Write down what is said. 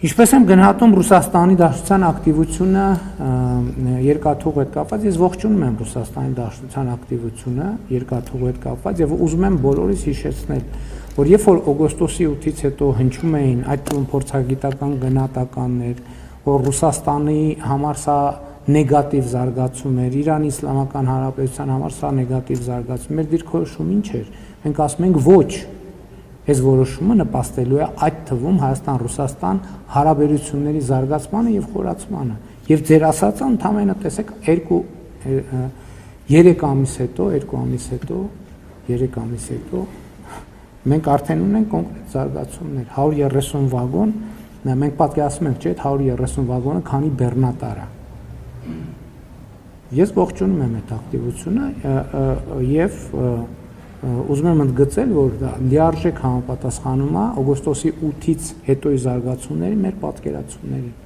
Ինչպես եմ գնահատում Ռուսաստանի Դաշնության ակտիվությունը երկաթուղու հետ կապված, ես ողջունում եմ Ռուսաստանի Դաշնության ակտիվությունը երկաթուղու հետ կապված եւ ուզում եմ բոլորիս հիշեցնել, որ երբ որ օգոստոսի 8-ից հետո հնչում էին այդ թվում փորձագիտական գնահատականներ, որ Ռուսաստանի համար սա նեգատիվ զարգացում էր, Իրանի Իսլամական Հանրապետության համար սա նեգատիվ զարգացում էր, դիրքորոշումը ինչ էր։ Մենք ասում ենք ոչ, այս որոշումը նպաստելու է այդ թվում Հայաստան-Ռուսաստան հարաբերությունների զարգացմանը եւ խորացմանը։ Եվ ձեր ասածը ընդհանրապես տեսեք 3 ամիս հետո մենք արդեն ունենք կոնկրետ զարգացումներ, 130 վագոն, մենք պատկերացնում ենք, չէ՞, 130 վագոնը քանի բեռնատար է։ Ես ողջունում եմ այդ ակտիվությունը եւ ուզում եմ ընդգծել, որ դա լիարժեք համապատասխանում է օգոստոսի 8-ից հետոյի զարգացումների մեր պատկերացումներին։